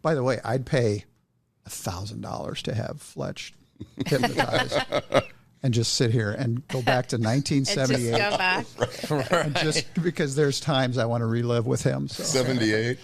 By the way, I'd pay $1,000 to have Fletch hypnotized and just sit here and go back to 1978. And just go back. And just because there's times I want to relive with him. So. 78.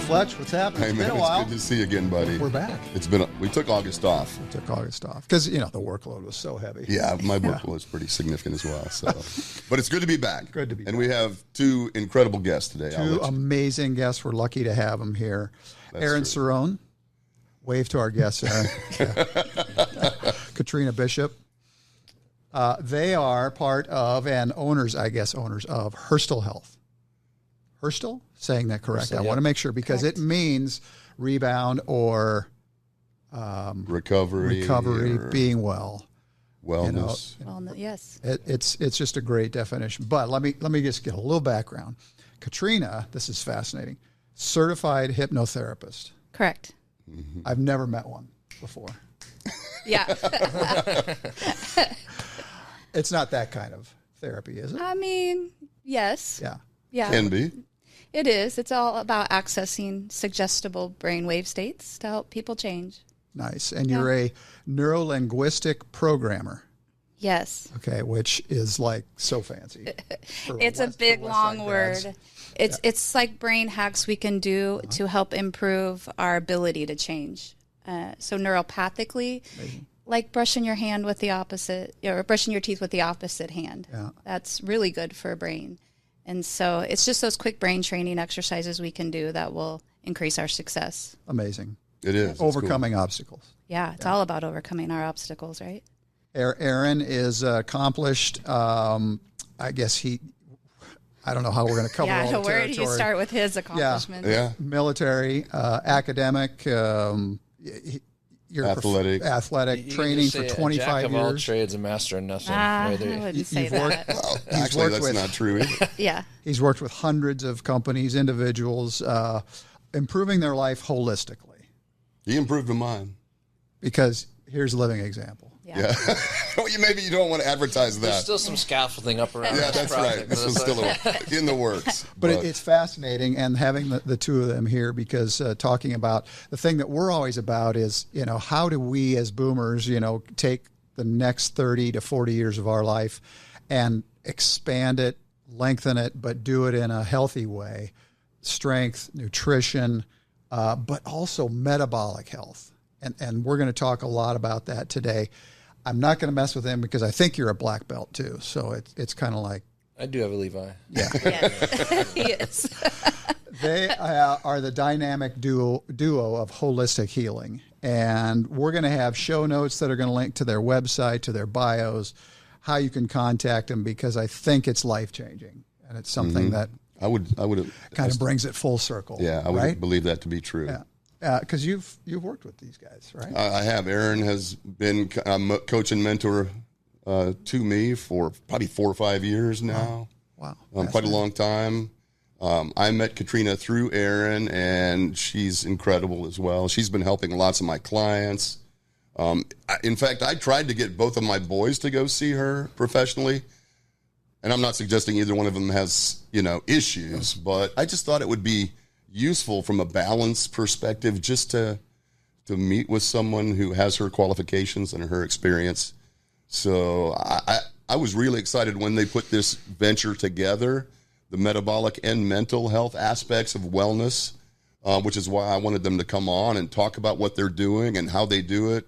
Fletch, what's happening? Hey, man, it's been a while. It's good to see you again, buddy. We're back. We took August off. Because, the workload was so heavy. Yeah, my workload was pretty significant as well. So, but it's good to be back. Good to be back. And we have two incredible guests today. Two amazing guests. We're lucky to have them here. That's Aaron true. Cerrone. Wave to our guests, Aaron. Katrina Bishop. They are part of and owners of Hurstle Health. Hurstle? Saying that correct. I want to make sure because it means rebound or recovery, or being well, wellness. Yes. It's just a great definition. But let me just get a little background. Katrina, this is fascinating. Certified hypnotherapist. Correct. Mm-hmm. I've never met one before. Yeah. It's not that kind of therapy, is it? I mean, yes. Yeah. Can be. It is. It's all about accessing suggestible brainwave states to help people change. Nice. And you're a neuro-linguistic programmer. Yes. Okay, which is like so fancy. It's a big, long word. It's like brain hacks we can do to help improve our ability to change. So neuropathically, like brushing your hand with the opposite, or brushing your teeth with the opposite hand. Yeah. That's really good for a brain. And so it's just those quick brain training exercises we can do that will increase our success. Amazing. It is. Overcoming obstacles. Yeah, it's all about overcoming our obstacles, right? Aaron is accomplished. I guess I don't know how we're going to cover all the territory. Where do you start with his accomplishments? Yeah. Military, academic, you're athletic training for 25 jack of years. all trades, a master in nothing. I wouldn't say that. Well, actually, that's not true either. Yeah. He's worked with hundreds of companies, individuals, improving their life holistically. He improved mine. Because here's a living example. Yeah. Well, maybe you don't want to advertise that. There's still some scaffolding up around. Yeah, this that's project, right. This one's still in the works. But it's fascinating, and having the two of them here because talking about the thing that we're always about is, how do we as boomers, take the next 30 to 40 years of our life and expand it, lengthen it, but do it in a healthy way, strength, nutrition, but also metabolic health. And we're going to talk a lot about that today. I'm not going to mess with him because I think you're a black belt too. So it's kind of like. I do have a Levi. Yeah. Yes. He is. They are the dynamic duo of holistic healing. And we're going to have show notes that are going to link to their website, to their bios, how you can contact them because I think it's life-changing. And it's something that I would kind of brings it full circle. Yeah, I would believe that to be true. Yeah. Because you've worked with these guys, right? I have. Aaron has been coach and mentor to me for probably 4 or 5 years now. Wow. Quite a long time. I met Katrina through Aaron, and she's incredible as well. She's been helping lots of my clients. In fact, I tried to get both of my boys to go see her professionally, and I'm not suggesting either one of them has, issues, but I just thought it would be useful from a balance perspective just to meet with someone who has her qualifications and her experience. So I was really excited when they put this venture together, the metabolic and mental health aspects of wellness, which is why I wanted them to come on and talk about what they're doing and how they do it.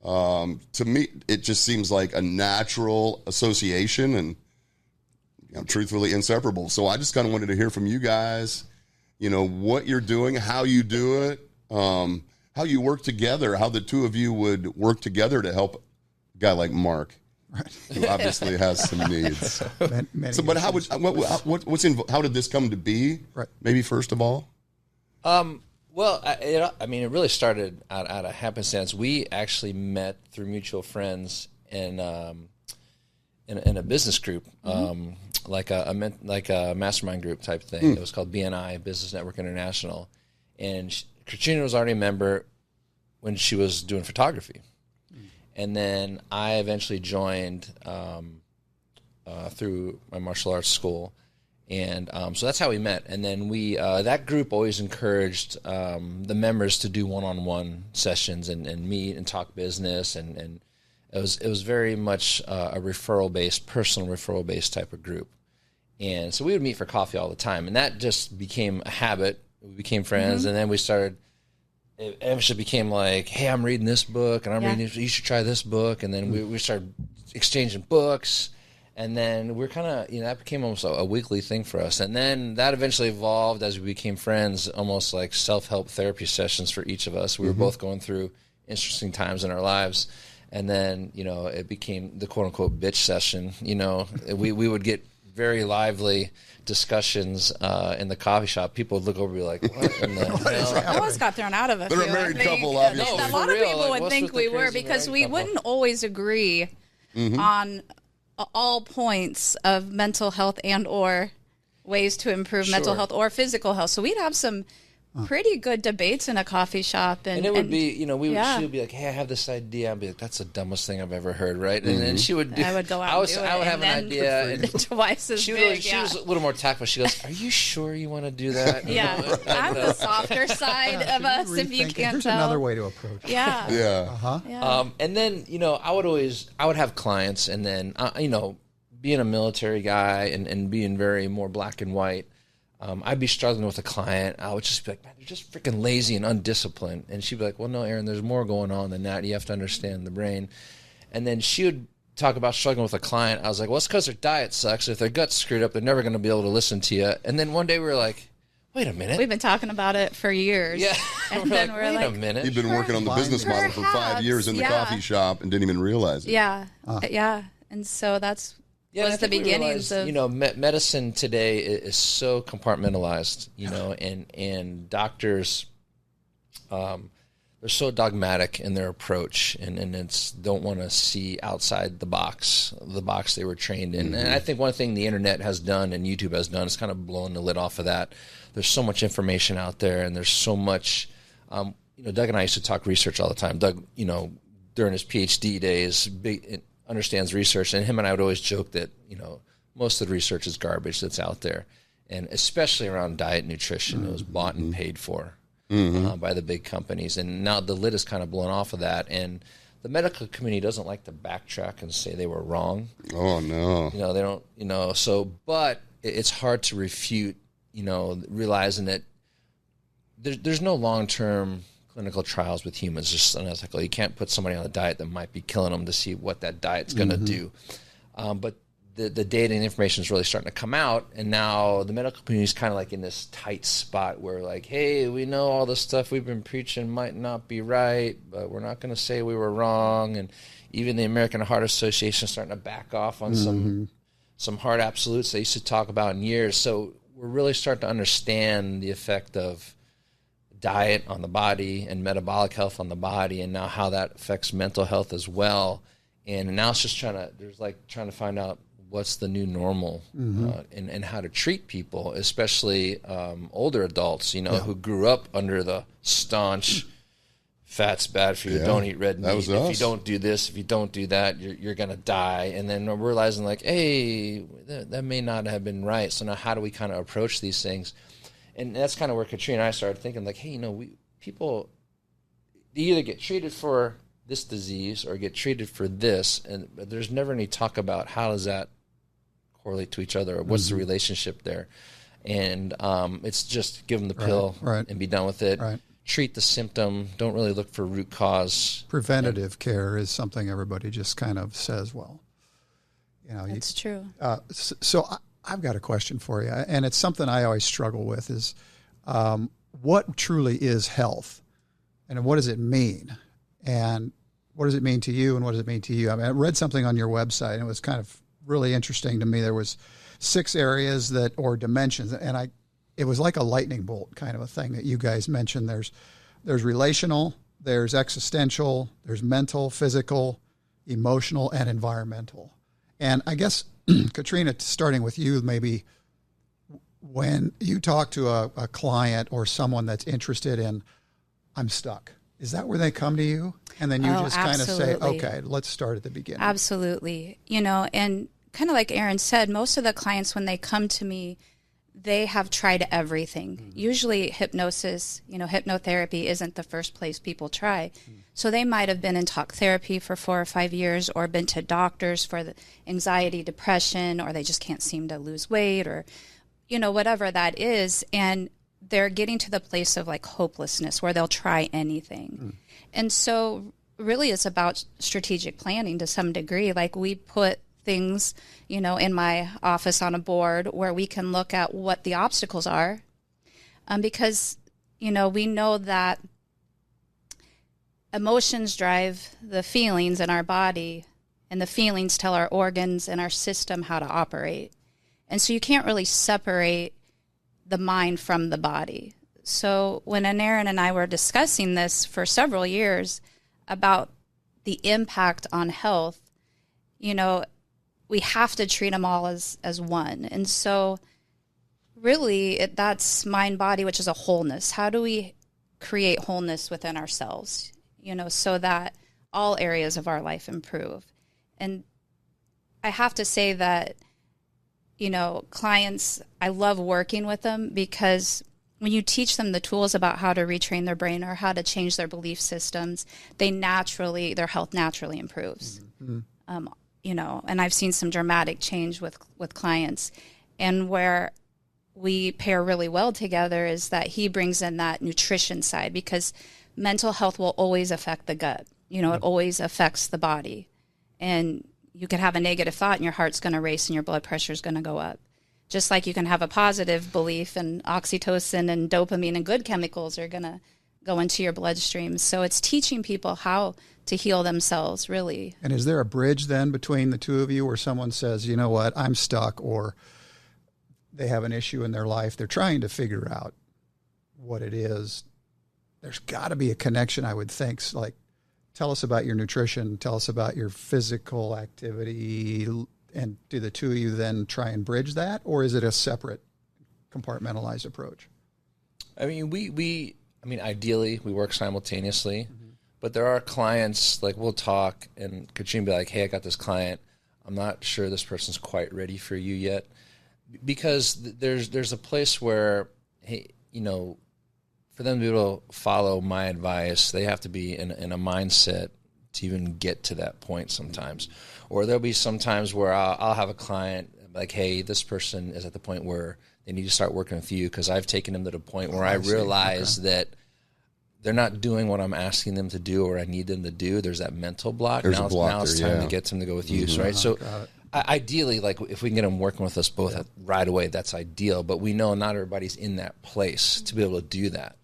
To me, it just seems like a natural association and truthfully inseparable. So I just kind of wanted to hear from you guys, what you're doing, how you do it, how you work together, how the two of you would work together to help a guy like Mark, who obviously has some needs. But how did this come to be? Right. Maybe first of all. Well, it really started out of happenstance. We actually met through mutual friends in a business group. like a mastermind group type thing. It was called BNI, Business Network International, and Katrina was already a member when she was doing photography, and then I eventually joined through my martial arts school. And so that's how we met. And then we that group always encouraged the members to do one-on-one sessions and meet and talk business. And it was very much a referral-based, personal referral-based type of group. And so we would meet for coffee all the time. And that just became a habit. We became friends. And then we started, it eventually became like, hey, I'm reading this book. And I'm reading this, you should try this book. And then we started exchanging books. And then we're kind of, that became almost a weekly thing for us. And then that eventually evolved as we became friends, almost like self-help therapy sessions for each of us. We were both going through interesting times in our lives. And then, it became the quote-unquote bitch session. We would get very lively discussions in the coffee shop. People would look over and be like, what in the hell? I almost got thrown out of it. They're a married couple, obviously. A lot of people would think we were because we wouldn't always agree on all points of mental health and or ways to improve mental health or physical health. So we'd have some pretty good debates in a coffee shop. And it would be, she would be like, hey, I have this idea. I'd be like, that's the dumbest thing I've ever heard, right? And then she would do, I would go out I would have an idea. And twice as big. She was a little more tactful. She goes, are you sure you want to do that? I'm the softer side of us, if you can't Here's tell. another way to approach it. Yeah. And then, I would have clients, and then, being a military guy and being very more black and white, I'd be struggling with a client. I would just be like, man, they're just freaking lazy and undisciplined. And she'd be like, well, no, Aaron, there's more going on than that. You have to understand the brain. And then she would talk about struggling with a client. I was like, well, it's because their diet sucks. If their gut's screwed up, they're never going to be able to listen to you. And then one day we were like, wait a minute. We've been talking about it for years. Yeah. And then we're like, wait a minute. You've been working on the business model for 5 years in the coffee shop and didn't even realize it. Yeah. And so that's was the beginnings of medicine today is so compartmentalized, and doctors they're so dogmatic in their approach and don't want to see outside the box they were trained in. And I think one thing the internet has done and YouTube has done is kind of blowing the lid off of that. There's so much information out there, and there's so much Doug and I used to talk research all the time. Doug, during his PhD days, understands research, and him and I would always joke that most of the research is garbage that's out there, and especially around diet and nutrition. It was bought and paid for by the big companies, and now the lid is kind of blown off of that, and the medical community doesn't like to backtrack and say they were wrong. Oh no, they don't. So, but it's hard to refute. Realizing that there's no long-term clinical trials with humans, just unethical. You can't put somebody on a diet that might be killing them to see what that diet's going to do. But the data and information is really starting to come out, and now the medical community is kind of like in this tight spot where, like, hey, we know all the stuff we've been preaching might not be right, but we're not going to say we were wrong. And even the American Heart Association is starting to back off on some hard absolutes they used to talk about in years. So we're really starting to understand the effect of diet on the body and metabolic health on the body, and now how that affects mental health as well. And now it's just trying to find out what's the new normal and how to treat people, especially older adults, who grew up under the staunch fat's bad for you, don't eat red meat, if you don't do this, if you don't do that, you're going to die. And then we're realizing, like, hey, that may not have been right. So now how do we kind of approach these things? And that's kind of where Katrina and I started thinking, like, hey, people either get treated for this disease or get treated for this, but there's never any talk about how does that correlate to each other, or what's the relationship there. And it's just give them the pill and be done with it. Right. Treat the symptom. Don't really look for root cause. Preventative care is something everybody just kind of says, well, That's true. So I've got a question for you, and it's something I always struggle with is what truly is health, and what does it mean? And what does it mean to you, and what does it mean to you? I mean, I read something on your website, and it was kind of really interesting to me. There was 6 areas or dimensions, and it was like a lightning bolt kind of a thing that you guys mentioned. There's relational, there's existential, there's mental, physical, emotional, and environmental. And I guess Katrina, starting with you, maybe when you talk to a client or someone that's interested in, I'm stuck, is that where they come to you? And then you just kind of say, okay, let's start at the beginning. Absolutely. And kind of like Aaron said, most of the clients, when they come to me, they have tried everything. Mm-hmm. Usually hypnosis, hypnotherapy isn't the first place people try. Mm-hmm. So they might have been in talk therapy for 4 or 5 years, or been to doctors for the anxiety, depression, or they just can't seem to lose weight, or, whatever that is. And they're getting to the place of like hopelessness where they'll try anything. Mm. And so really it's about strategic planning to some degree. Like we put things, in my office on a board where we can look at what the obstacles are. Because, we know that emotions drive the feelings in our body, and the feelings tell our organs and our system how to operate. And so you can't really separate the mind from the body. So when Aaron and I were discussing this for several years about the impact on health, we have to treat them all as one. And so really that's mind body, which is a wholeness. How do we create wholeness within ourselves, so that all areas of our life improve? And I have to say that, clients, I love working with them, because when you teach them the tools about how to retrain their brain or how to change their belief systems, their health naturally improves. Mm-hmm. And I've seen some dramatic change with clients. And where we pair really well together is that he brings in that nutrition side, because mental health will always affect the gut. It always affects the body. And you could have a negative thought and your heart's going to race and your blood pressure is going to go up. Just like you can have a positive belief, and oxytocin and dopamine and good chemicals are going to go into your bloodstream. So it's teaching people how to heal themselves, really. And is there a bridge then between the two of you where someone says, you know what, I'm stuck, or they have an issue in their life, they're trying to figure out what it is? There's got to be a connection, I would think. Like, tell us about your nutrition, tell us about your physical activity, and do the two of you then try and bridge that, or is it a separate, compartmentalized approach? I mean, ideally we work simultaneously, mm-hmm. but there are clients, like we'll talk and Katrina be like, hey, I got this client. I'm not sure this person's quite ready for you yet, because there's a place where, hey, for them to be able to follow my advice, they have to be in a mindset to even get to that point sometimes. Or there'll be some times where I'll have a client like, hey, this person is at the point where they need to start working with you, because I've taken them to the point where I realize that they're not doing what I'm asking them to do or I need them to do. There's that mental block. Now it's time to get them to go with you, right? So ideally, like if we can get them working with us both right away, that's ideal. But we know not everybody's in that place to be able to do that.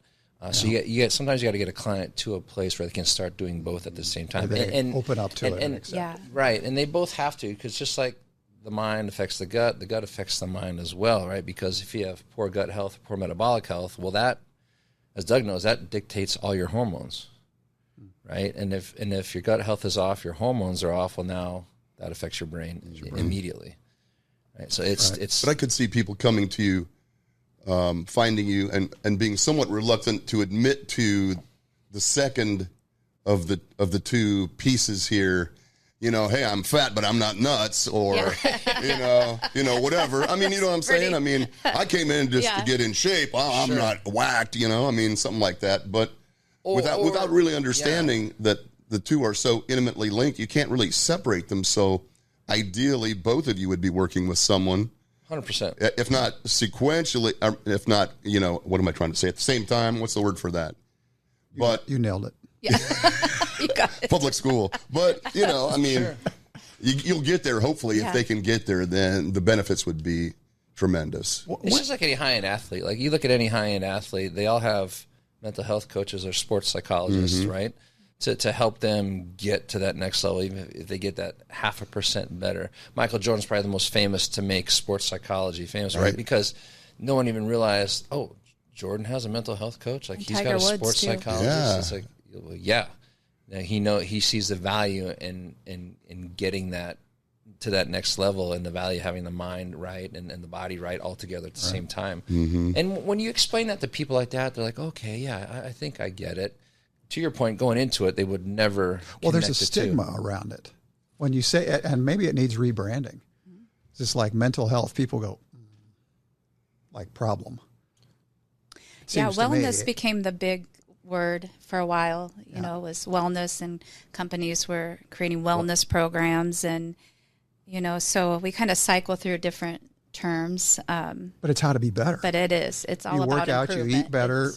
So you get sometimes you got to get a client to a place where they can start doing both at the same time, and open up to it. Right, and they both have to, because just like the mind affects the gut affects the mind as well, right? Because if you have poor gut health, poor metabolic health, well, that, as Doug knows, that dictates all your hormones, right? And if your gut health is off, your hormones are off. Well, now that affects your brain immediately, right? So it's. But I could see people coming to you, finding you and being somewhat reluctant to admit to the second of the two pieces here. Hey, I'm fat, but I'm not nuts, or whatever. I mean, you know what I'm saying? I mean, I came in just to get in shape. I'm not whacked, I mean, something like that. But without really understanding that the two are so intimately linked, you can't really separate them. So ideally, both of you would be working with someone. 100%. If not sequentially, if not, what am I trying to say? At the same time, what's the word for that? But you nailed it. Yeah. You got it. Public school. But, I mean, you'll get there, hopefully. If they can get there, then the benefits would be tremendous. It's just like any high-end athlete. Like, you look at any high-end athlete, they all have mental health coaches or sports psychologists, mm-hmm. right? To help them get to that next level, even if they get that 0.5% better. Michael Jordan's probably the most famous to make sports psychology famous, right? Because no one even realized, Jordan has a mental health coach. Like, he's got a sports psychologist. Yeah. It's like, Now, he sees the value in getting that to that next level and the value of having the mind right and the body right all together at the same time. And when you explain that to people like that, they're like, okay, yeah, I think I get it. To your point, going into it, they would never. Well, there's a stigma around it. When you say it, and maybe it needs rebranding. Just like mental health, people go, like problem. Yeah, wellness became the big word for a while. You know, was wellness, and companies were creating wellness programs, and you know, so we kind of cycle through different terms. But it's how to be better. But it is. It's all about improvement. You work out, you eat better.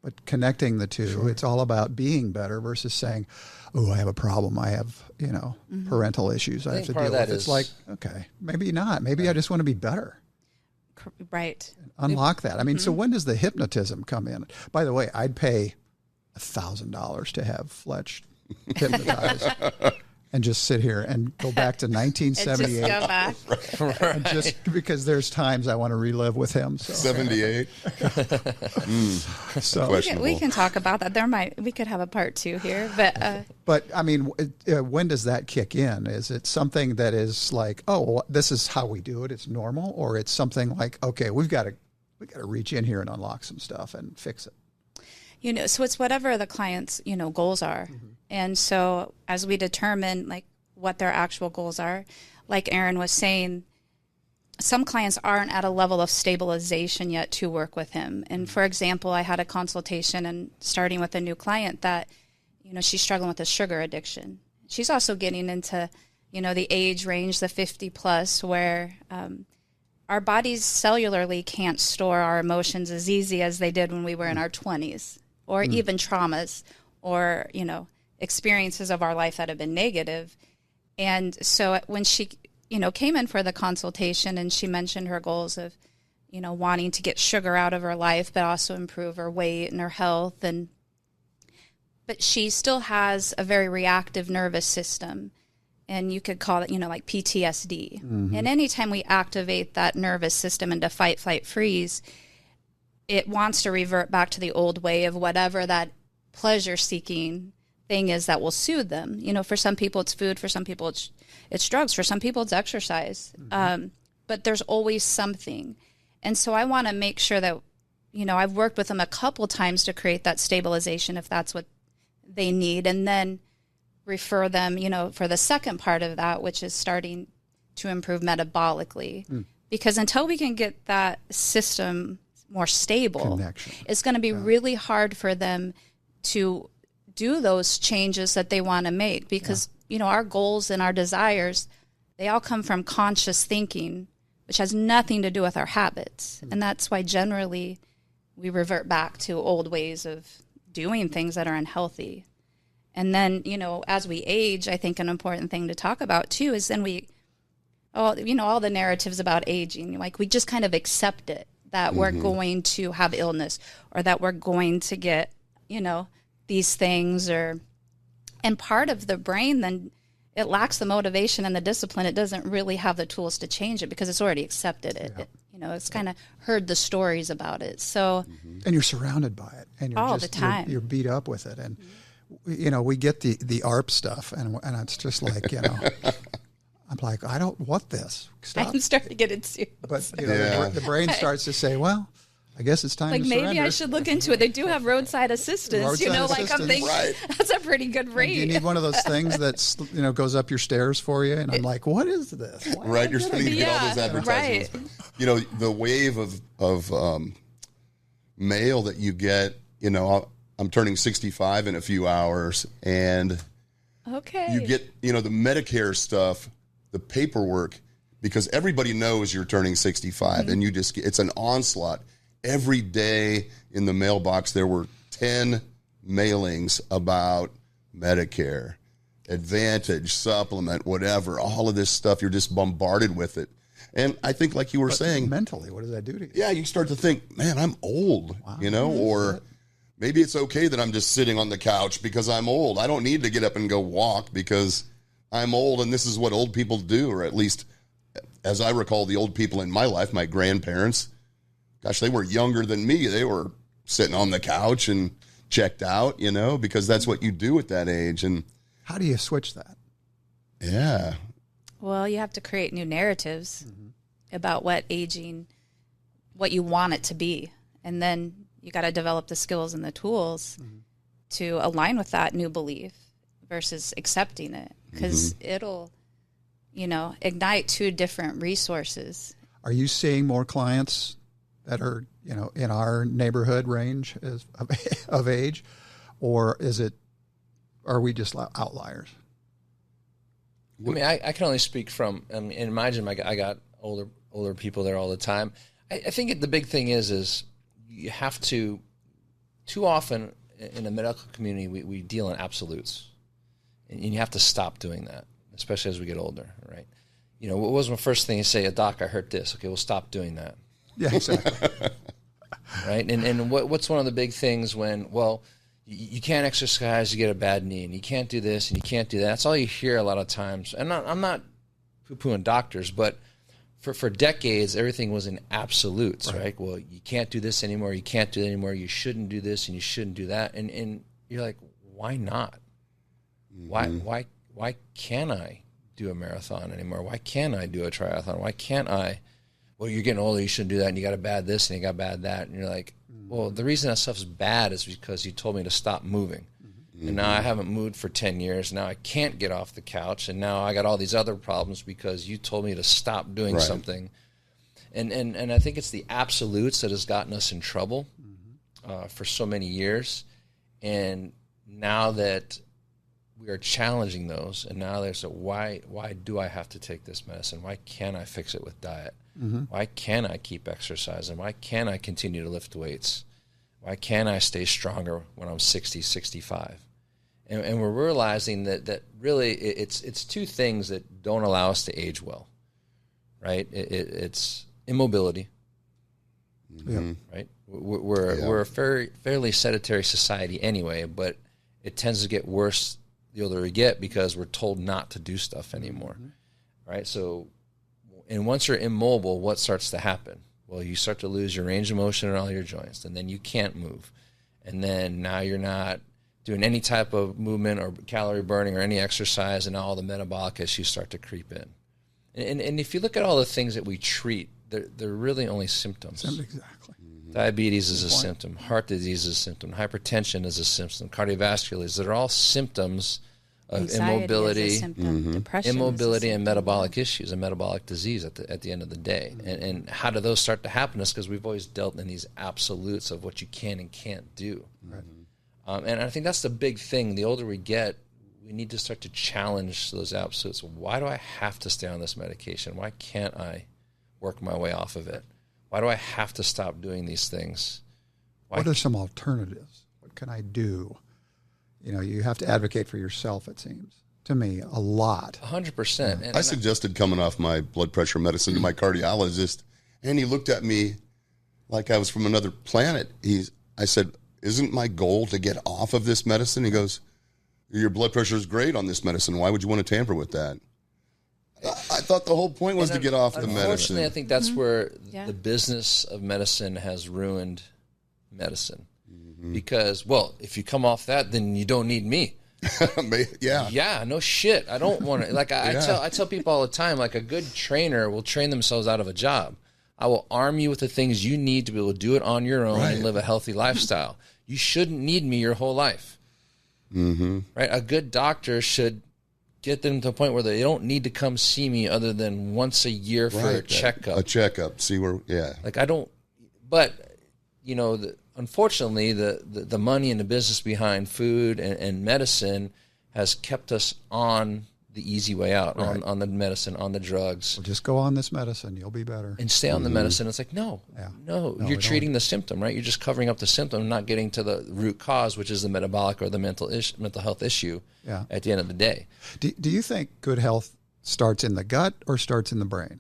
But connecting the two, it's all about being better versus saying, oh, I have a problem. I have, you know, parental issues I have to deal with. It's like, okay, maybe not. Maybe I just want to be better. Right. Unlock that. I mean, so when does the hypnotism come in? By the way, I'd pay $1,000 to have Fletch hypnotized and just sit here and go back to 1978. And just go back. And just because there's times I want to relive with him. So. 78. So we can talk about that. We could have a part 2 here, but I mean, when does that kick in? Is it something that is like, oh, well, this is how we do it, it's normal, or it's something like, okay, we got to reach in here and unlock some stuff and fix it? You know, so it's whatever the client's, you know, goals are. And so as we determine like what their actual goals are, like Aaron was saying, some clients aren't at a level of stabilization yet to work with him. And for example, I had a consultation and starting with a new client that, you know, she's struggling with a sugar addiction. She's also getting into, you know, the age range, the 50 plus, where our bodies cellularly can't store our emotions as easy as they did when we were in our 20s, or even traumas, or, you know, experiences of our life that have been negative. And so when she, you know, came in for the consultation and she mentioned her goals of, you know, wanting to get sugar out of her life, but also improve her weight and her health. But she still has a very reactive nervous system. And you could call it, you know, like PTSD. And anytime we activate that nervous system into fight, flight, freeze, it wants to revert back to the old way of whatever that pleasure-seeking thing is that will soothe them. You know, for some people it's food, for some people it's drugs, for some people it's exercise. But there's always something. And so I want to make sure that, you know, I've worked with them a couple times to create that stabilization if that's what they need, and then refer them, you know, for the second part of that, which is starting to improve metabolically. Because until we can get that system more stable, it's going to be really hard for them to do those changes that they want to make, because you know, our goals and our desires, they all come from conscious thinking, which has nothing to do with our habits. And that's why generally we revert back to old ways of doing things that are unhealthy. And then, you know, as we age, I think an important thing to talk about too is then all the narratives about aging, like we just kind of accept it, that we're going to have illness, or that we're going to get, you know, these things, and part of the brain then, it lacks the motivation and the discipline. It doesn't really have the tools to change it because it's already accepted it. You know, it's kind of heard the stories about it. So, and you're surrounded by it, and you're all the time. You're beat up with it, and you know, we get the ARP stuff, and it's just like, you know, I'm like, I don't want this. Stop. I'm starting to get it too. But you know, the brain starts to say, well, I guess it's time to surrender. Maybe I should look into it. They do have roadside assistance, you know, like I'm thinking, that's a pretty good rate. And you need one of those things that's, you know, goes up your stairs for you. And I'm like, what is this? Right, you're starting to get all those advertisements. Right. You know, the wave of mail that you get, you know, I'm turning 65 in a few hours, and you get, you know, the Medicare stuff, the paperwork, because everybody knows you're turning 65, and you just, it's an onslaught. Every day in the mailbox, there were 10 mailings about Medicare, Advantage, supplement, whatever, all of this stuff. You're just bombarded with it. And I think, like you were saying, mentally, what does that do to you? Yeah, you start to think, man, I'm old, you know, or maybe it's okay that I'm just sitting on the couch because I'm old. I don't need to get up and go walk because I'm old, and this is what old people do, or at least as I recall the old people in my life, my grandparents. Gosh, they were younger than me. They were sitting on the couch and checked out, you know, because that's what you do at that age. And how do you switch that? Yeah. Well, you have to create new narratives about what you want it to be. And then you got to develop the skills and the tools to align with that new belief versus accepting it, because it'll, ignite two different resources. Are you seeing more clients that are, in our neighborhood range of age, or are we just outliers? I mean, I can only speak from, in my gym, I got older people there all the time. I think the big thing is you have to, too often in the medical community, we deal in absolutes, and you have to stop doing that, especially as we get older, right? What was my first thing you say? Doc, I hurt this. Okay, well, stop doing that. Yeah, exactly. Right? And what's one of the big things when, you can't exercise, you get a bad knee, and you can't do this, and you can't do that. That's all you hear a lot of times. And I'm not poo-pooing doctors, but for decades, everything was in absolutes, right? Well, you can't do this anymore, you can't do that anymore, you shouldn't do this, and you shouldn't do that. And you're like, why not? Why can't I do a marathon anymore? Why can't I do a triathlon? Why can't I? Well, you're getting older, you shouldn't do that, and you got a bad this, and you got bad that. And you're like, well, the reason that stuff's bad is because you told me to stop moving. And now I haven't moved for 10 years. Now I can't get off the couch. And now I got all these other problems because you told me to stop doing something. And I think it's the absolutes that has gotten us in trouble for so many years. And now that we are challenging those, and now there's why do I have to take this medicine? Why can't I fix it with diet? Why can't I keep exercising? Why can't I continue to lift weights? Why can't I stay stronger when I'm 60, 65? And we're realizing that really it's two things that don't allow us to age well, right? It's immobility, right? We're a fairly sedentary society anyway, but it tends to get worse the older we get because we're told not to do stuff anymore, right? So, and once you're immobile, what starts to happen? Well, you start to lose your range of motion in all your joints, and then you can't move. And then now you're not doing any type of movement or calorie burning or any exercise, and all the metabolic issues start to creep in. And if you look at all the things that we treat, they're really only symptoms. Exactly. Diabetes is a symptom. Heart disease is a symptom. Hypertension is a symptom. Cardiovascular disease. They're all symptoms of Anxiety immobility, is a symptom. Depression immobility is a and metabolic issues and metabolic disease at the end of the day. And how do those start to happen? Is because we've always dealt in these absolutes of what you can and can't do. And I think that's the big thing. The older we get, we need to start to challenge those absolutes. Why do I have to stay on this medication? Why can't I work my way off of it? Why do I have to stop doing these things? What are some alternatives? What can I do? You have to advocate for yourself, it seems, to me, a lot. 100%. I suggested coming off my blood pressure medicine to my cardiologist, and he looked at me like I was from another planet. I said, isn't my goal to get off of this medicine? He goes, your blood pressure is great on this medicine. Why would you want to tamper with that? I thought the whole point was to get off the medicine. Unfortunately, I think that's where the business of medicine has ruined medicine. Because, if you come off that, then you don't need me. Yeah, no shit. I don't want to. Like I tell people all the time, like a good trainer will train themselves out of a job. I will arm you with the things you need to be able to do it on your own and live a healthy lifestyle. You shouldn't need me your whole life. Right? A good doctor should get them to the point where they don't need to come see me other than once a year for a checkup. A checkup. See where, Like I don't, but, unfortunately, the money and the business behind food and medicine has kept us on the easy way out, on the medicine, on the drugs. Well, just go on this medicine, you'll be better. And stay on the medicine. It's like, no, you're treating the symptom, right? You're just covering up the symptom, not getting to the root cause, which is the metabolic or the mental health issue at the end of the day. Do you think good health starts in the gut or starts in the brain?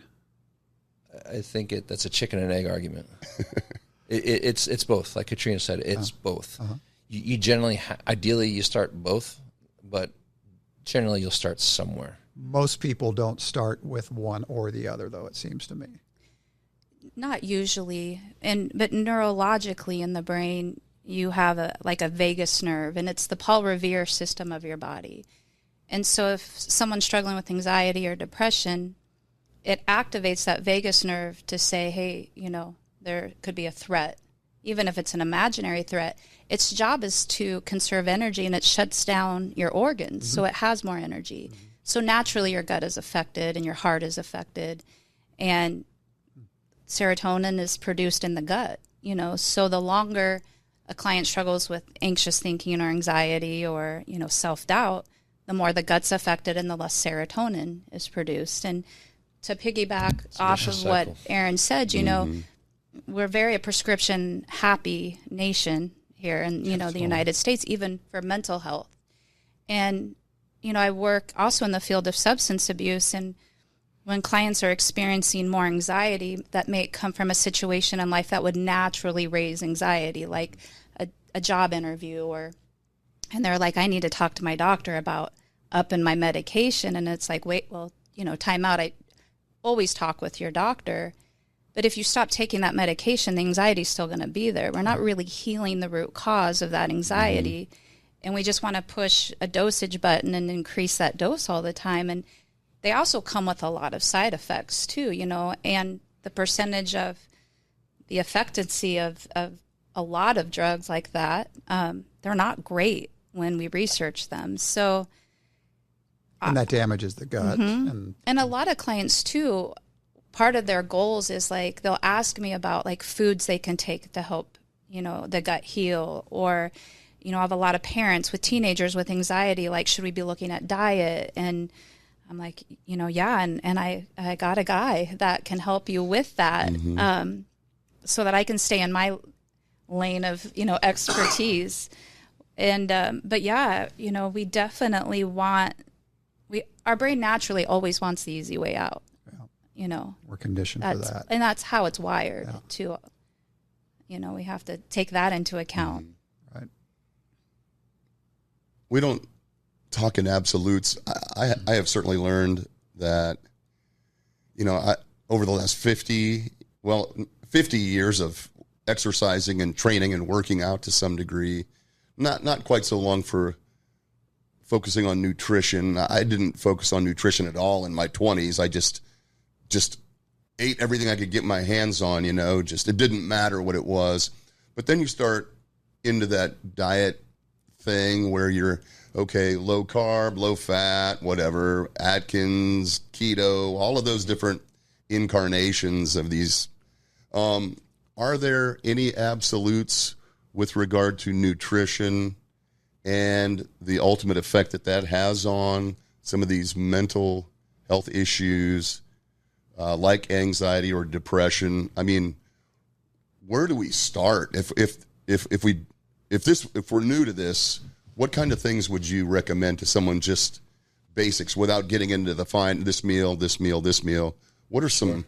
I think that's a chicken and egg argument. It's both. Like Katrina said, it's both. You generally, ideally, you start both, but generally you'll start somewhere. Most people don't start with one or the other, though, it seems to me. Not usually. But neurologically in the brain, you have a vagus nerve, and it's the Paul Revere system of your body. And so if someone's struggling with anxiety or depression, it activates that vagus nerve to say, hey, you know, there could be a threat. Even if it's an imaginary threat, its job is to conserve energy, and it shuts down your organs, so it has more energy. So naturally your gut is affected and your heart is affected, and serotonin is produced in the gut, you know. So the longer a client struggles with anxious thinking or anxiety or, you know, self-doubt, the more the gut's affected and the less serotonin is produced. And to piggyback off of what Aaron said, you know, we're very a prescription happy nation here in, you know, the United States, even for mental health. And, you know, I work also in the field of substance abuse, and when clients are experiencing more anxiety, that may come from a situation in life that would naturally raise anxiety, like a job interview, and they're like, I need to talk to my doctor about upping my medication. And it's like, wait, well, you know, time out. I always talk with your doctor. But if you stop taking that medication, the anxiety is still going to be there. We're not really healing the root cause of that anxiety. And we just want to push a dosage button and increase that dose all the time. And they also come with a lot of side effects too, you know, and the percentage of the effectiveness of a lot of drugs like that, they're not great when we research them. So, and that damages the gut. And a lot of clients too, part of their goals is like, they'll ask me about like foods they can take to help, you know, the gut heal. Or, you know, I have a lot of parents with teenagers with anxiety, like, should we be looking at diet? And I'm like, you know, yeah. And I got a guy that can help you with that, so that I can stay in my lane of, you know, expertise. And, but yeah, you know, we definitely want, our brain naturally always wants the easy way out. You know, we're conditioned for that. And that's how it's wired too. You know, we have to take that into account. Right. We don't talk in absolutes. I have certainly learned that, you know, over the last 50 years of exercising and training and working out to some degree, not quite so long for focusing on nutrition. I didn't focus on nutrition at all in my 20s. I just ate everything I could get my hands on, you know, just, it didn't matter what it was. But then you start into that diet thing where you're, okay, low carb, low fat, whatever, Atkins, keto, all of those different incarnations of these. Are there any absolutes with regard to nutrition and the ultimate effect that has on some of these mental health issues, like anxiety or depression? I mean, where do we start? If we're new to this, what kind of things would you recommend to someone, just basics, without getting into the this meal? What are some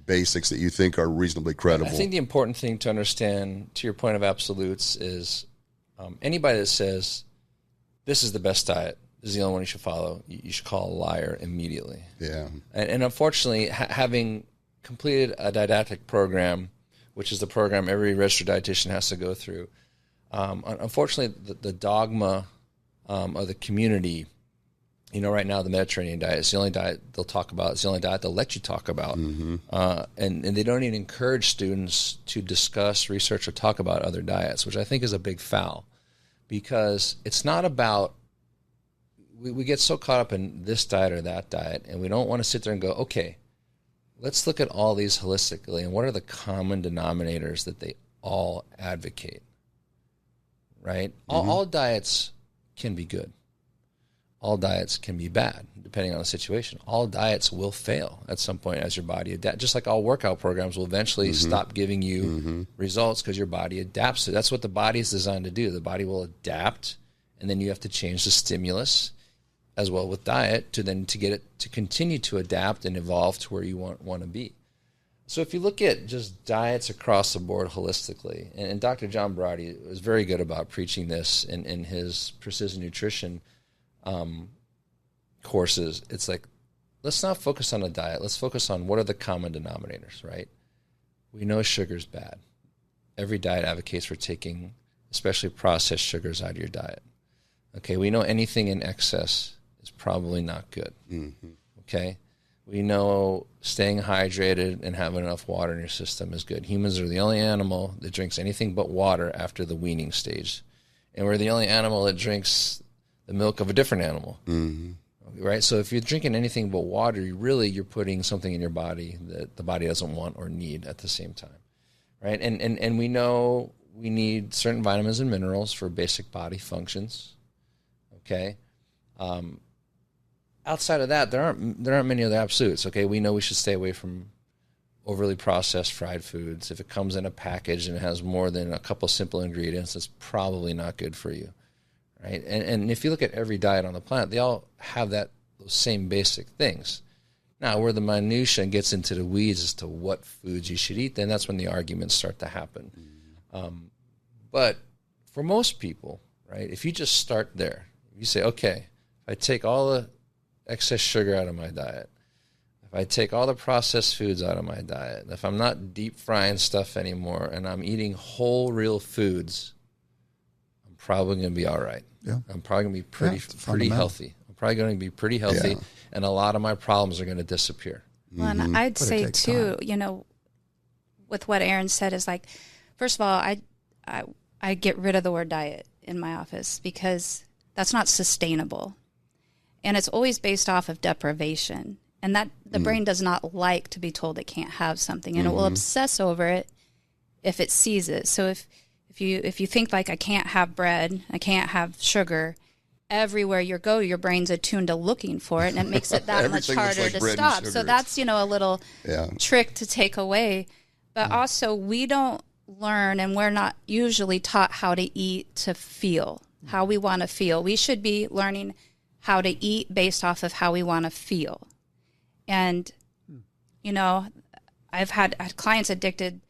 basics that you think are reasonably credible? I think the important thing to understand, to your point of absolutes, is anybody that says this is the best diet, this is the only one you should follow, you should call a liar immediately. Yeah. And unfortunately, having completed a didactic program, which is the program every registered dietitian has to go through, unfortunately, the dogma of the community, you know, right now the Mediterranean diet is the only diet they'll talk about. It's the only diet they'll let you talk about. And they don't even encourage students to discuss, research, or talk about other diets, which I think is a big foul, because it's not about, we get so caught up in this diet or that diet, and we don't want to sit there and go, okay, let's look at all these holistically, and what are the common denominators that they all advocate, right? All diets can be good. All diets can be bad, depending on the situation. All diets will fail at some point as your body adapts. Just like all workout programs will eventually stop giving you results because your body adapts to it. That's what the body is designed to do. The body will adapt, and then you have to change the stimulus as well with diet to get it to continue to adapt and evolve to where you want to be. So if you look at just diets across the board holistically, and Dr. John Berardi was very good about preaching this in his precision nutrition courses, it's like, let's not focus on a diet. Let's focus on what are the common denominators, right? We know sugar's bad. Every diet advocates for taking especially processed sugars out of your diet. Okay, we know anything in excess is probably not good. Okay? We know staying hydrated and having enough water in your system is good. Humans are the only animal that drinks anything but water after the weaning stage. And we're the only animal that drinks the milk of a different animal. Right? So if you're drinking anything but water, you're putting something in your body that the body doesn't want or need at the same time. Right? And we know we need certain vitamins and minerals for basic body functions. Okay? Outside of that, there aren't many other absolutes. Okay, we know we should stay away from overly processed fried foods. If it comes in a package and it has more than a couple simple ingredients, it's probably not good for you, right? And if you look at every diet on the planet, they all have those same basic things. Now, where the minutia gets into the weeds as to what foods you should eat, then that's when the arguments start to happen. But for most people, right, if you just start there, if you say, okay, if I take all the excess sugar out of my diet, if I take all the processed foods out of my diet, if I'm not deep frying stuff anymore and I'm eating whole real foods, I'm probably going to be all right. Yeah. I'm probably going to be pretty healthy. I'm probably going to be pretty healthy, and a lot of my problems are going to disappear. Well, and I'd say too, with what Aaron said is like, first of all, I get rid of the word diet in my office because that's not sustainable. And it's always based off of deprivation. And that the brain does not like to be told it can't have something. And it will obsess over it if it sees it. So if you think like I can't have bread, I can't have sugar, everywhere you go, your brain's attuned to looking for it, and it makes it that much harder to stop. So that's, a little trick to take away. But also we don't learn, and we're not usually taught how to eat to feel, how we want to feel. We should be learning how to eat based off of how we want to feel. And, I've had clients addicted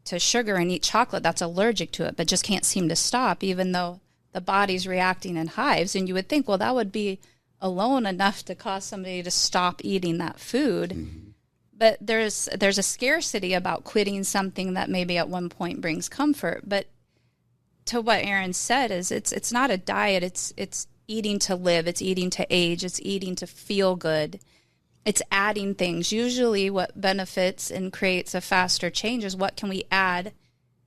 to sugar and eat chocolate that's allergic to it, but just can't seem to stop, even though the body's reacting in hives. And you would think, well, that would be alone enough to cause somebody to stop eating that food. But there's a scarcity about quitting something that maybe at one point brings comfort. But to what Aaron said is it's not a diet, it's eating to live, it's eating to age, it's eating to feel good. It's adding things. Usually what benefits and creates a faster change is what can we add,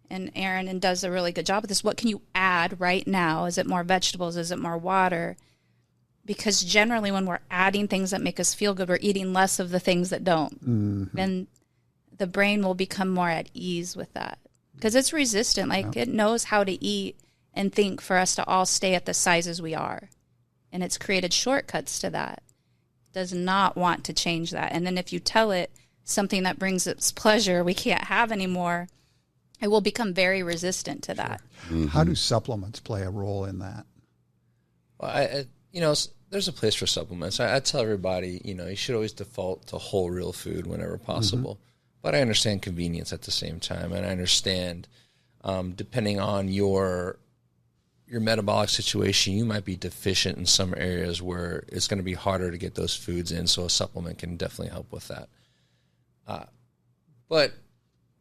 and Aaron does a really good job with this. What can you add right now? Is it more vegetables? Is it more water? Because generally when we're adding things that make us feel good, we're eating less of the things that don't. And the brain will become more at ease with that because it's resistant. Like it knows how to eat and think for us to all stay at the sizes we are. And it's created shortcuts to that. It does not want to change that. And then if you tell it something that brings its pleasure we can't have anymore, it will become very resistant to that. How do supplements play a role in that? Well, there's a place for supplements. I tell everybody, you should always default to whole real food whenever possible. But I understand convenience at the same time. And I understand depending on your metabolic situation, you might be deficient in some areas where it's going to be harder to get those foods in, so a supplement can definitely help with that. But,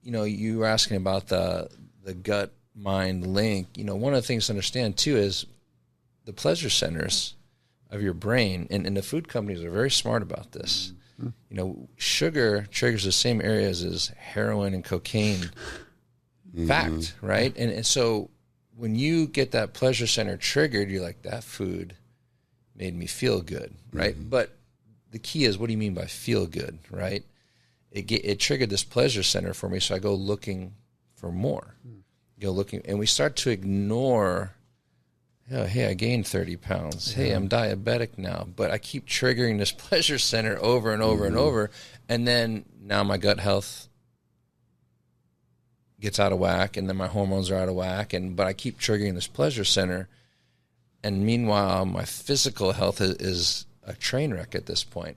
you were asking about the gut-mind link. One of the things to understand, too, is the pleasure centers of your brain, and the food companies are very smart about this. Sugar triggers the same areas as heroin and cocaine. Fact, right? And so when you get that pleasure center triggered, you're like, that food made me feel good, right? But the key is, what do you mean by feel good, right? It triggered this pleasure center for me, so I go looking for more. And we start to ignore, hey, I gained 30 pounds. Hey, I'm diabetic now. But I keep triggering this pleasure center over and over and over, and then now my gut health gets out of whack, and then my hormones are out of whack, but I keep triggering this pleasure center, and meanwhile my physical health is a train wreck at this point.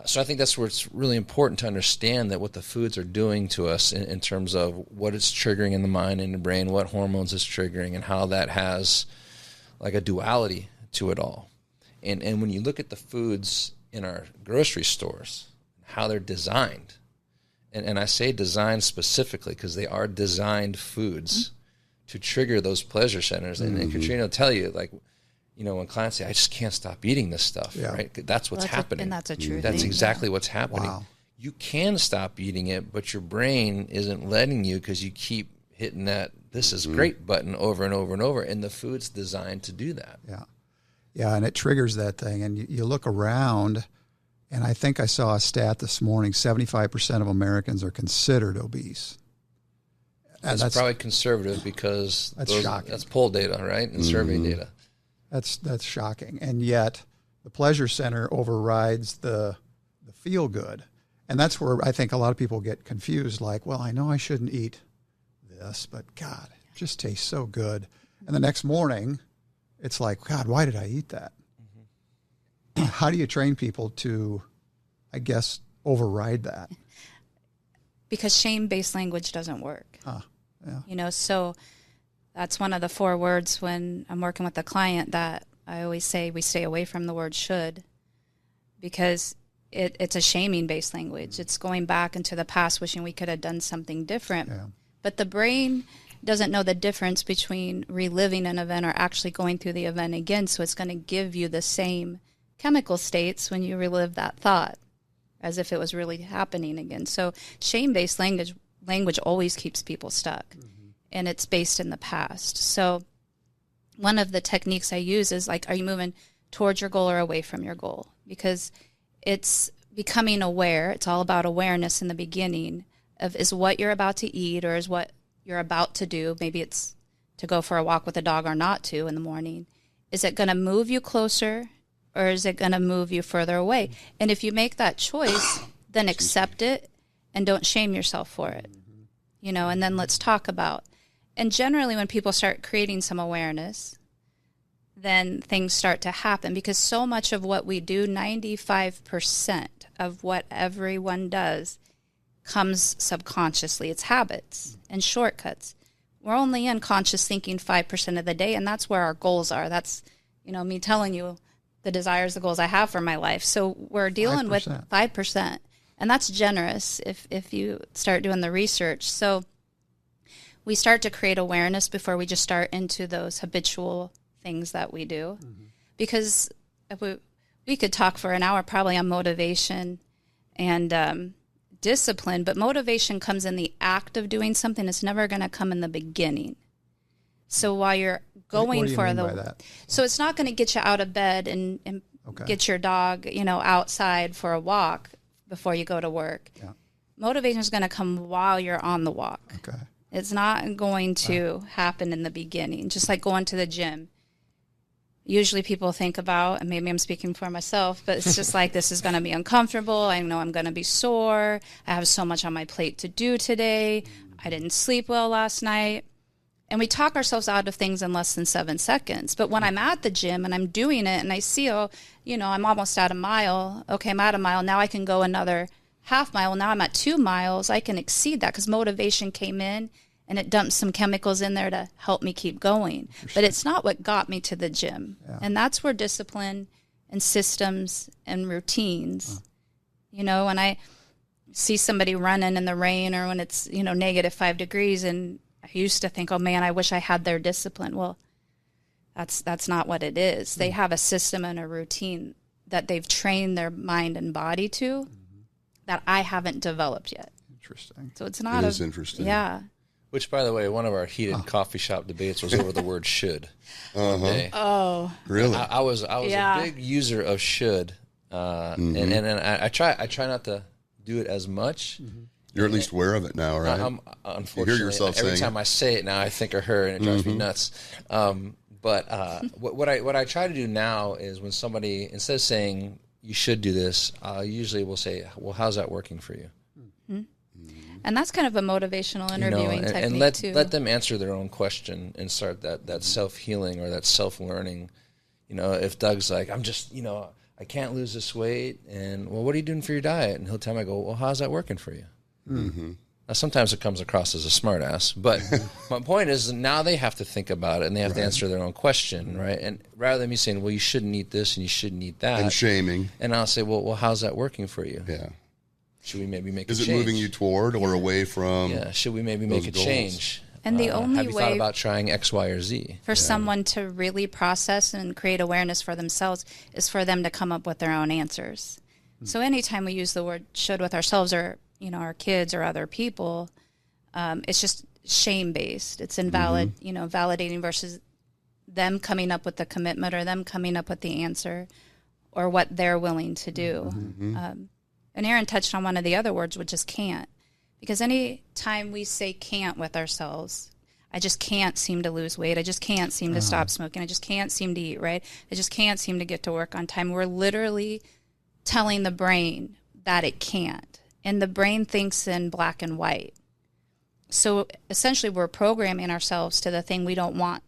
So I think that's where it's really important to understand that what the foods are doing to us in terms of what it's triggering in the mind and the brain, what hormones it's triggering, and how that has like a duality to it all. And when you look at the foods in our grocery stores, how they're designed, and I say designed specifically because they are designed foods to trigger those pleasure centers. And Katrina will tell you, like, when clients say, I just can't stop eating this stuff, right? That's what's happening. And that's a true That's thing. exactly what's happening. Wow. You can stop eating it, but your brain isn't letting you because you keep hitting that "this is great" button over and over and over, and the food's designed to do that. Yeah, and it triggers that thing. And you look around, and I think I saw a stat this morning, 75% of Americans are considered obese. That's probably conservative because that's shocking. That's poll data, right? And survey data. That's shocking. And yet the pleasure center overrides the feel good. And that's where I think a lot of people get confused, like, well, I know I shouldn't eat this, but God, it just tastes so good. And the next morning, it's like, God, why did I eat that? Mm-hmm. How do you train people to, I guess, override that? Because shame-based language doesn't work. Yeah. So that's one of the 4 words when I'm working with a client that I always say we stay away from the word should, because it's a shaming-based language. It's going back into the past, wishing we could have done something different. Yeah. But the brain doesn't know the difference between reliving an event or actually going through the event again. So it's going to give you the same chemical states when you relive that thought as if it was really happening again. So shame-based language always keeps people stuck, and it's based in the past. So one of the techniques I use is like, are you moving towards your goal or away from your goal? Because it's becoming aware. It's all about awareness in the beginning of is what you're about to eat or is what you're about to do. Maybe it's to go for a walk with a dog or not to in the morning. Is it going to move you closer or is it going to move you further away? And if you make that choice, then accept it and don't shame yourself for it. And then let's talk about. And generally when people start creating some awareness, then things start to happen, because so much of what we do, 95% of what everyone does comes subconsciously. It's habits and shortcuts. We're only in conscious thinking 5% of the day, and that's where our goals are. That's, me telling you the desires, the goals I have for my life. So we're dealing 5%. with 5%, and that's generous if you start doing the research. So we start to create awareness before we just start into those habitual things that we do, because we could talk for an hour probably on motivation and discipline, but motivation comes in the act of doing something. It's never going to come in the beginning. So while you're going for so it's not going to get you out of bed and get your dog, outside for a walk before you go to work. Yeah. Motivation is going to come while you're on the walk. Okay. It's not going to happen in the beginning, just like going to the gym. Usually people think about, and maybe I'm speaking for myself, but it's just like, this is going to be uncomfortable. I know I'm going to be sore. I have so much on my plate to do today. I didn't sleep well last night. And we talk ourselves out of things in less than 7 seconds. But when I'm at the gym and I'm doing it and I see, I'm almost at a mile. Okay, I'm at a mile. Now I can go another half mile. Now I'm at 2 miles. I can exceed that because motivation came in and it dumped some chemicals in there to help me keep going. But it's not what got me to the gym. Yeah. And that's where discipline and systems and routines, when I see somebody running in the rain or when it's, -5 degrees, and I used to think, oh man, I wish I had their discipline. Well, that's not what it is. They have a system and a routine that they've trained their mind and body to that I haven't developed yet. Interesting. So it's not. It is interesting. Yeah. Which, by the way, one of our heated coffee shop debates was over the word "should." Oh, really? I was a big user of "should," and I try not to do it as much. You're at least aware of it now, right? Unfortunately, you hear yourself every saying time I say it now, I think of her, and it drives me nuts. But what I try to do now is when somebody, instead of saying you should do this, I usually will say, well, how's that working for you? And that's kind of a motivational interviewing technique, and too. let them answer their own question and start that self-healing or that self-learning. If Doug's like, I'm just, I can't lose this weight, and, well, what are you doing for your diet? And he'll tell me, I go, well, how's that working for you? Now, sometimes it comes across as a smart ass, but my point is now they have to think about it, and they have to answer their own question, right? And rather than me saying, well, you shouldn't eat this and you shouldn't eat that. And shaming. And I'll say, well, how's that working for you? Yeah. Should we maybe make a change? Is it moving you toward or away from? Yeah. Should we maybe make a change? And the only have you way thought about trying X, Y, or Z? for someone to really process and create awareness for themselves is for them to come up with their own answers. So anytime we use the word should with ourselves or, our kids or other people, it's just shame-based. It's invalid, validating versus them coming up with the commitment or them coming up with the answer or what they're willing to do. And Aaron touched on one of the other words, which is can't. Because any time we say can't with ourselves, I just can't seem to lose weight. I just can't seem to stop smoking. I just can't seem to eat right. I just can't seem to get to work on time. We're literally telling the brain that it can't. And the brain thinks in black and white. So essentially we're programming ourselves to the thing we don't want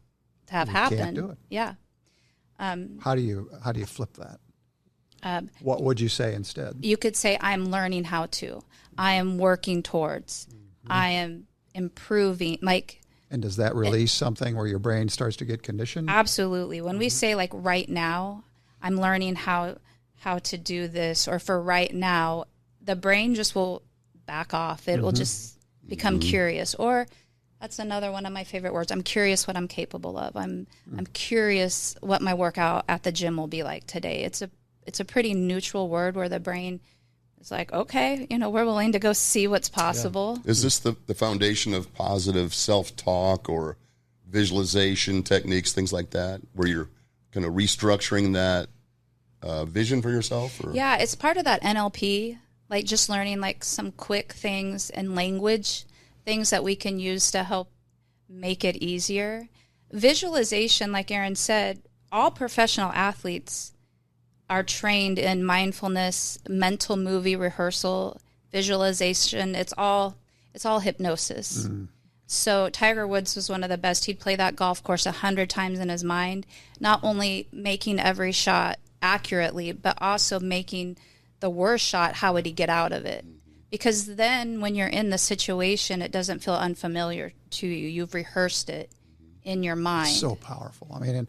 to have happen. Can't do it. Yeah. How do you flip that? What would you say instead? You could say, I'm learning how to. I am working towards. I am improving. And does that release something where your brain starts to get conditioned? Absolutely. When we say right now, I'm learning how to do this, or for right now, the brain just will back off. It will just become curious. Or that's another one of my favorite words. I'm curious what I'm capable of. I'm curious what my workout at the gym will be like today. It's a pretty neutral word where the brain is like, okay, we're willing to go see what's possible. Yeah. Is this the foundation of positive self-talk or visualization techniques, things like that, where you're kind of restructuring that vision for yourself? Or? Yeah, it's part of that NLP, just learning some quick things and language, things that we can use to help make it easier. Visualization, like Aaron said, all professional athletes are trained in mindfulness, mental movie rehearsal, visualization. It's all hypnosis. So Tiger Woods was one of the best. He'd play that golf course 100 times in his mind, not only making every shot accurately, but also making the worst shot, how would he get out of it? Because then when you're in the situation, it doesn't feel unfamiliar to you. You've rehearsed it in your mind. So powerful. I mean, in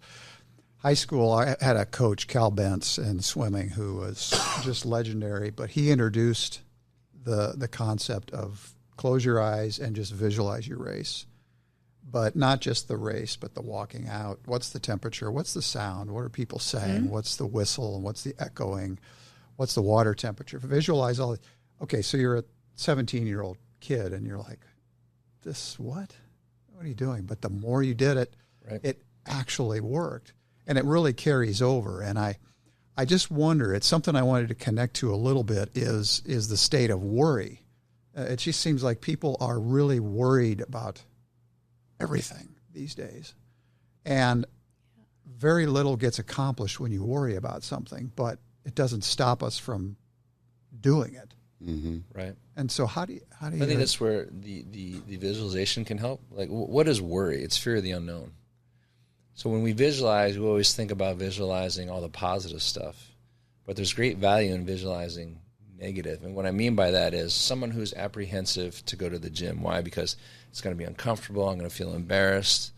high school, I had a coach, Cal Bentz, in swimming, who was just legendary, but he introduced the concept of close your eyes and just visualize your race. But not just the race, but the walking out. What's the temperature? What's the sound? What are people saying? What's the whistle? And what's the echoing? What's the water temperature? Visualize all. Okay, so you're a 17-year-old kid, and you're like, this what? What are you doing? But the more you did it, it actually worked. And it really carries over. And I just wonder, it's something I wanted to connect to a little bit, is the state of worry. It just seems like people are really worried about everything these days. And very little gets accomplished when you worry about something, but it doesn't stop us from doing it. Right. And so how do you I think that's where the visualization can help. What is worry? It's fear of the unknown. So when we visualize, we always think about visualizing all the positive stuff, but there's great value in visualizing negative. And what I mean by that is someone who's apprehensive to go to the gym. Why? Because it's going to be uncomfortable. I'm going to feel embarrassed.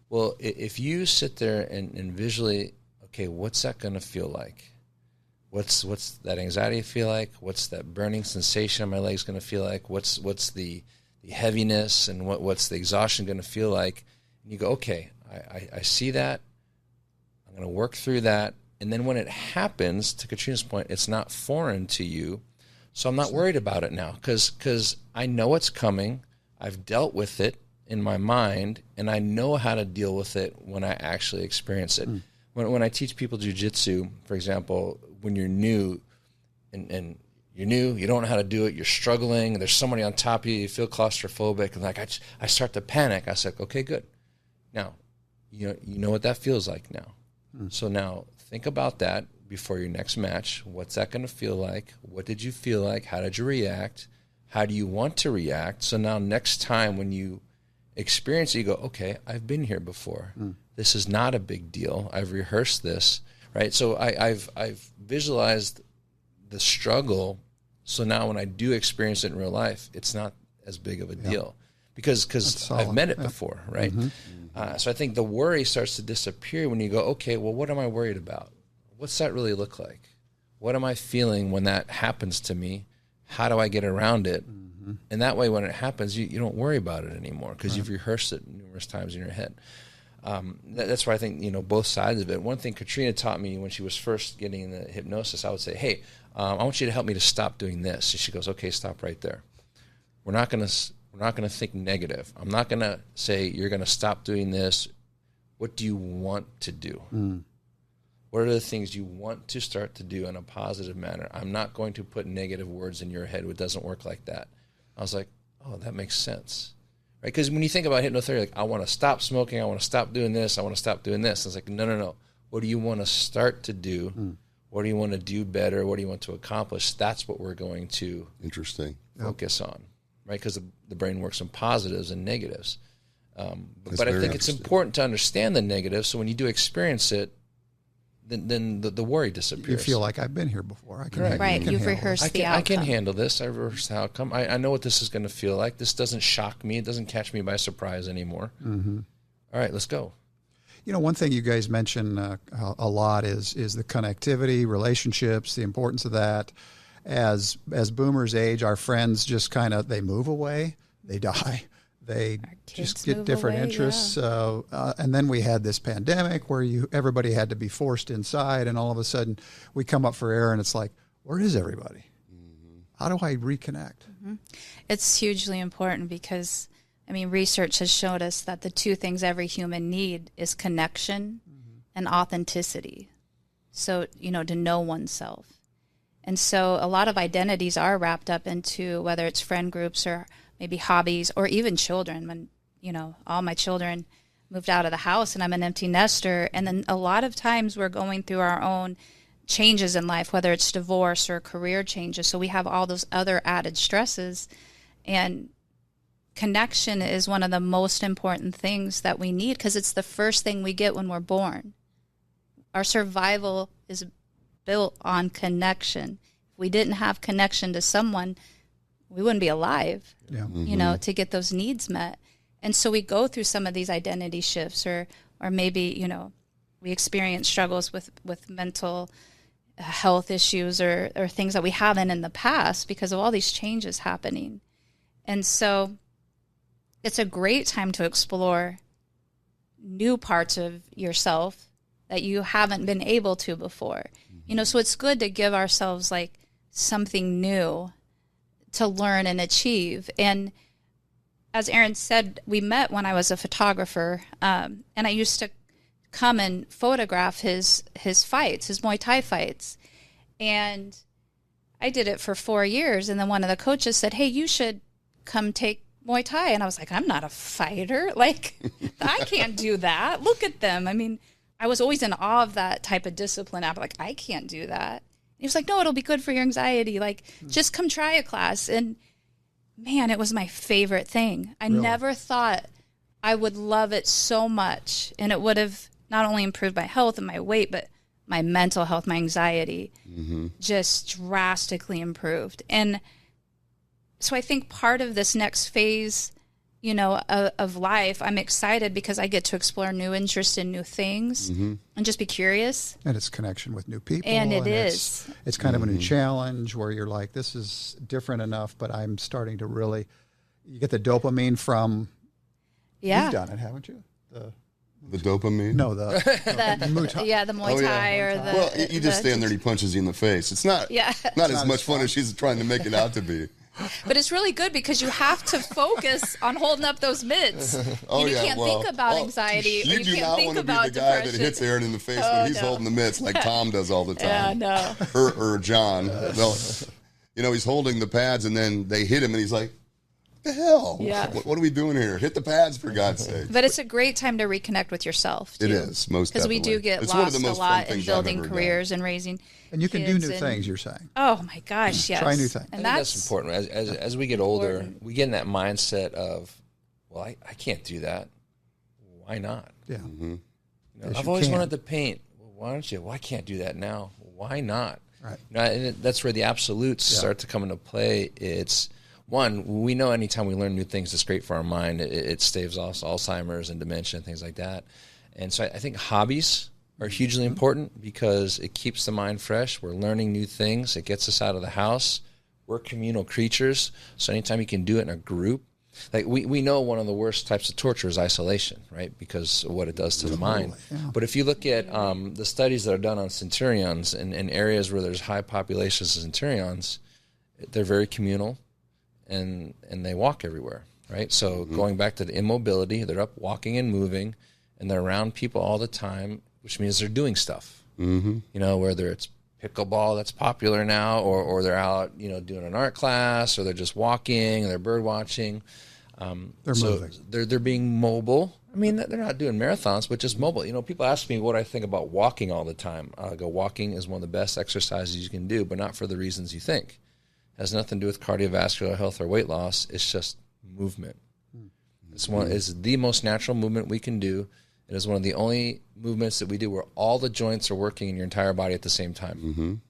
Well, if you sit there and visually, okay, what's that going to feel like? What's that anxiety feel like? What's that burning sensation on my legs going to feel like? What's the heaviness and what's the exhaustion going to feel like? And you go, okay, I see that. I'm going to work through that. And then when it happens, to Katrina's point, it's not foreign to you. So I'm not worried about it now because I know it's coming. I've dealt with it in my mind, and I know how to deal with it when I actually experience it. When I teach people jiu-jitsu, for example, when you're new and you're new, you don't know how to do it, you're struggling, there's somebody on top of you, you feel claustrophobic, and I start to panic. I said, okay, good. Now, you know what that feels like now. So now think about that before your next match. What's that going to feel like? What did you feel like? How did you react? How do you want to react? So now next time when you experience it, you go, okay, I've been here before. This is not a big deal. I've rehearsed this, right? So I've visualized the struggle. So now when I do experience it in real life, it's not as big of a deal because I've met it before, right? So I think the worry starts to disappear when you go, okay, well, what am I worried about? What's that really look like? What am I feeling when that happens to me? How do I get around it? And that way, when it happens, you don't worry about it anymore because you've rehearsed it numerous times in your head. That's why I think, both sides of it. One thing Katrina taught me when she was first getting the hypnosis, I would say, hey, I want you to help me to stop doing this. And she goes, okay, stop right there. We're not going to think negative. I'm not going to say you're going to stop doing this. What do you want to do? What are the things you want to start to do in a positive manner? I'm not going to put negative words in your head. It doesn't work like that. I was like, oh, that makes sense. Right? Because when you think about hypnotherapy, like, I want to stop smoking. I want to stop doing this. I want to stop doing this. It's like, no. What do you want to start to do? What do you want to do better? What do you want to accomplish? That's what we're going to focus on, right? Because the brain works in positives and negatives. But I think it's important to understand the negative, so when you do experience it, then the worry disappears. You feel like I've been here before. I can Correct. Right, you've rehearsed the outcome. I can handle this. I rehearsed the outcome. I know what this is going to feel like. This doesn't shock me. It doesn't catch me by surprise anymore. All right, let's go. One thing you guys mention a lot is the connectivity, relationships, the importance of that. As boomers age, our friends just they move away, they die. They just get different interests. And then we had this pandemic where everybody had to be forced inside, and all of a sudden we come up for air and it's like, where is everybody? How do I reconnect? It's hugely important because, research has showed us that the two things every human need is connection and authenticity. So, to know oneself. And so a lot of identities are wrapped up into whether it's friend groups or maybe hobbies or even children. When, all my children moved out of the house and I'm an empty nester. And then a lot of times we're going through our own changes in life, whether it's divorce or career changes. So we have all those other added stresses. And connection is one of the most important things that we need because it's the first thing we get when we're born. Our survival is built on connection. If we didn't have connection to someone, we wouldn't be alive, to get those needs met. And so we go through some of these identity shifts or maybe, we experience struggles with mental health issues or things that we haven't in the past because of all these changes happening. And so it's a great time to explore new parts of yourself that you haven't been able to before. So it's good to give ourselves like something new to learn and achieve. And as Aaron said, we met when I was a photographer, and I used to come and photograph his fights, his Muay Thai fights. And I did it for 4 years. And then one of the coaches said, hey, you should come take Muay Thai. And I was like, I'm not a fighter. Like, I can't do that. Look at them. I was always in awe of that type of discipline. I'm like, I can't do that. He was like, no, it'll be good for your anxiety. Like, just come try a class. And man, it was my favorite thing. I never thought I would love it so much. And it would have not only improved my health and my weight, but my mental health, my anxiety just drastically improved. And so I think part of this next phase, of life, I'm excited because I get to explore new interests and new things and just be curious. And it's connection with new people. And it's kind of a new challenge where you're like, this is different enough, but I'm starting to really, you get the dopamine from, you've done it, haven't you? The dopamine? No, the Muay Thai. Yeah, the Muay Thai or the... Well, you just stand there and he punches you in the face. It's not as much fun as she's trying to make it out to be. But it's really good because you have to focus on holding up those mitts. You can't think about anxiety. You do not want to be the guy that hits Aaron in the face when he's holding the mitts like Tom does all the time. Yeah, no. Or John. He's holding the pads and then they hit him and he's like, the hell? Yeah. What are we doing here? Hit the pads, for God's sake. But it's a great time to reconnect with yourself, too. It is, most definitely. Because we do get lost a lot in building careers and raising And you can do new things, you're saying. Oh, my gosh, yes. Try new things. And that's important. As we get older, we get in that mindset of, well, I can't do that. Why not? Yeah. I've always wanted to paint. Well, why don't you? Well, I can't do that now. Why not? Right. And that's where the absolutes start to come into play. It's... One, we know anytime we learn new things, it's great for our mind. It staves off Alzheimer's and dementia and things like that. And so I think hobbies are hugely important because it keeps the mind fresh. We're learning new things. It gets us out of the house. we're communal creatures. So anytime you can do it in a group, like we know one of the worst types of torture is isolation, right? Because of what it does to the mind. Yeah. But if you look at the studies that are done on centurions in areas where there's high populations of centurions, they're very communal and they walk everywhere, right? So going back to the immobility, they're up walking and moving, and they're around people all the time, which means they're doing stuff. You know, whether it's pickleball that's popular now, or they're out, you know, doing an art class, or they're just walking, or they're bird watching. They're moving. They're being mobile. I mean, they're not doing marathons, but just mobile. You know, people ask me what I think about walking all the time. I go, walking is one of the best exercises you can do, but not for the reasons you think. It has nothing to do with cardiovascular health or weight loss. It's just movement. It's the most natural movement we can do. It is one of the only movements that we do where all the joints are working in your entire body at the same time.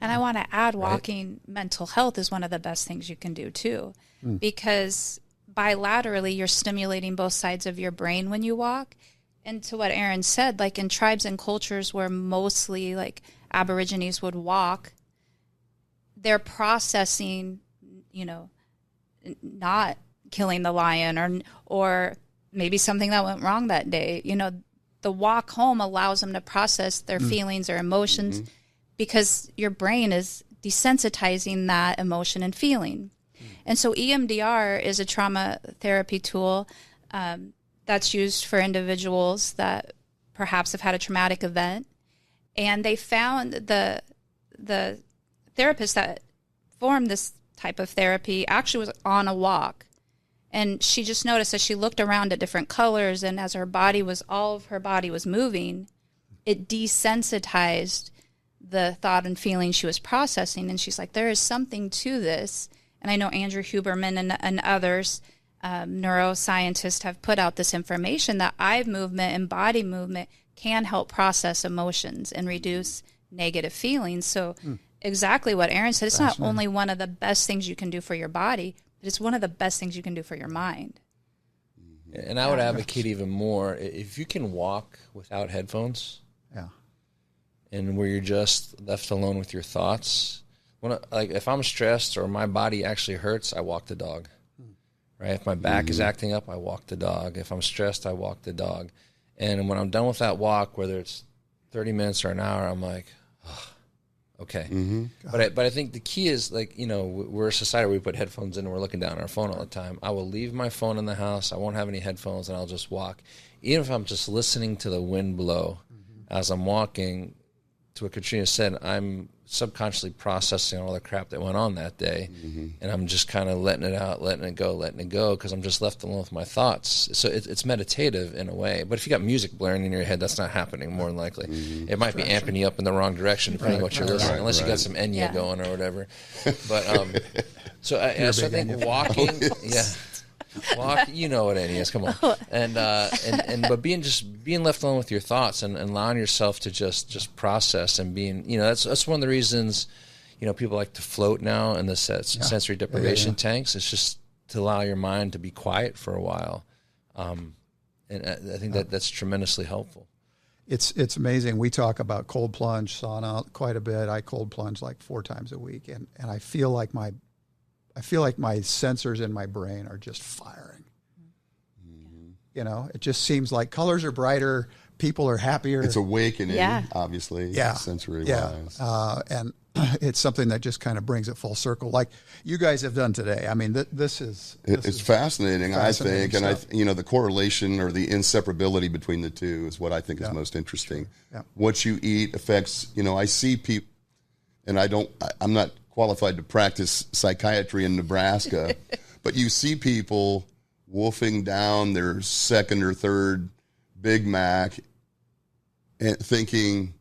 And I want to add, walking mental health is one of the best things you can do too, because bilaterally you're stimulating both sides of your brain when you walk. And to what Aaron said, like in tribes and cultures where mostly like Aborigines would walk, they're processing, you know, not killing the lion or maybe something that went wrong that day. You know, the walk home allows them to process their feelings or emotions because your brain is desensitizing that emotion and feeling. And so EMDR is a trauma therapy tool that's used for individuals that perhaps have had a traumatic event. And they found the therapist that formed this type of therapy actually was on a walk. And she just noticed as she looked around at different colors and as all of her body was moving, it desensitized the thought and feeling she was processing. And she's like, there is something to this. And I know Andrew Huberman and others, neuroscientists, have put out this information that eye movement and body movement can help process emotions and reduce negative feelings. So exactly what Aaron said, it's not only one of the best things you can do for your body, but it's one of the best things you can do for your mind. And I would advocate even more, if you can walk without headphones, and where you're just left alone with your thoughts. Like if I'm stressed or my body actually hurts, I walk the dog. Right? If my back is acting up, I walk the dog. If I'm stressed, I walk the dog. And when I'm done with that walk, whether it's 30 minutes or an hour, I'm like, oh, okay. But I think the key is, like, you know, we're a society where we put headphones in and we're looking down at our phone all the time. I will leave my phone in the house. I won't have any headphones, and I'll just walk. Even if I'm just listening to the wind blow as I'm walking, to what Katrina said, I'm subconsciously processing all the crap that went on that day, and I'm just kind of letting it out, letting it go, because I'm just left alone with my thoughts. So it's meditative in a way. But if you got music blaring in your head, that's not happening, more than likely. It might be amping you up in the wrong direction, depending on what you're listening, unless you got some Enya going or whatever. But so I think walking, walk, you know what Enya is, come on. But being left alone with your thoughts and allowing yourself to just process and being, you know, that's one of the reasons, you know, people like to float now in the sensory deprivation tanks. It's just to allow your mind to be quiet for a while. And I think that's tremendously helpful. It's amazing. We talk about cold plunge, sauna quite a bit. I cold plunge like 4 times a week, and I feel like my sensors in my brain are just firing. You know, it just seems like colors are brighter, people are happier. It's awakening, obviously, sensory-wise. And it's something that just kind of brings it full circle, like you guys have done today. I mean, this is fascinating, I think, and you know, the correlation or the inseparability between the two is what I think is most interesting. What you eat affects, you know, I see people, and I'm not qualified to practice psychiatry in Nebraska, but you see people wolfing down their second or third Big Mac and thinking,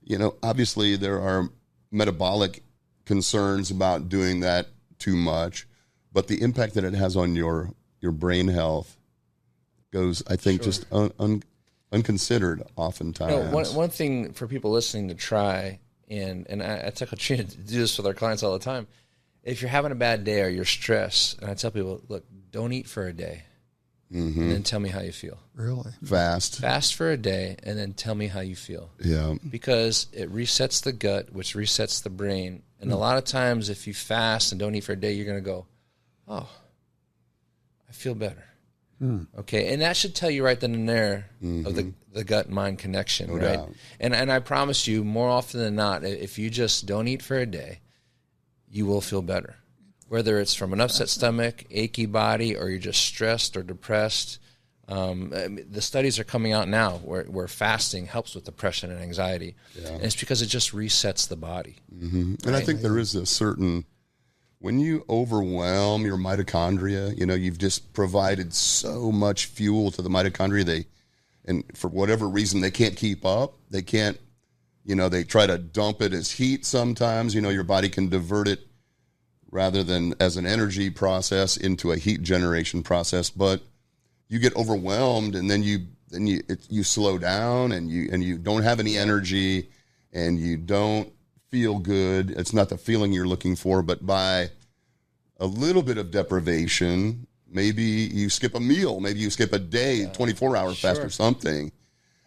you know, obviously there are metabolic concerns about doing that too much, but the impact that it has on your brain health goes, I think, just unconsidered oftentimes. You know, one thing for people listening to try, and I tell Katrina to do this with our clients all the time. If you're having a bad day or you're stressed, and I tell people, look, don't eat for a day. and then tell me how you feel. Really? Fast for a day, and then tell me how you feel. Yeah. Because it resets the gut, which resets the brain. And a lot of times if you fast and don't eat for a day, you're going to go, oh, I feel better. Okay, and that should tell you right then and there of the gut-mind connection, No right? doubt. And I promise you, more often than not, if you just don't eat for a day, you will feel better. Whether it's from an upset stomach, achy body, or you're just stressed or depressed. The studies are coming out now where fasting helps with depression and anxiety. Yeah. And it's because it just resets the body. And I think there is a certain, when you overwhelm your mitochondria, you've just provided so much fuel to the mitochondria, and for whatever reason, they can't keep up. They can't, they try to dump it as heat sometimes. Your body can divert it rather than as an energy process into a heat generation process. But you get overwhelmed, and then you slow down, and you don't have any energy, and you don't feel good. It's not the feeling you're looking for, but by a little bit of deprivation, maybe you skip a meal, maybe you skip a day, 24-hour fast or something,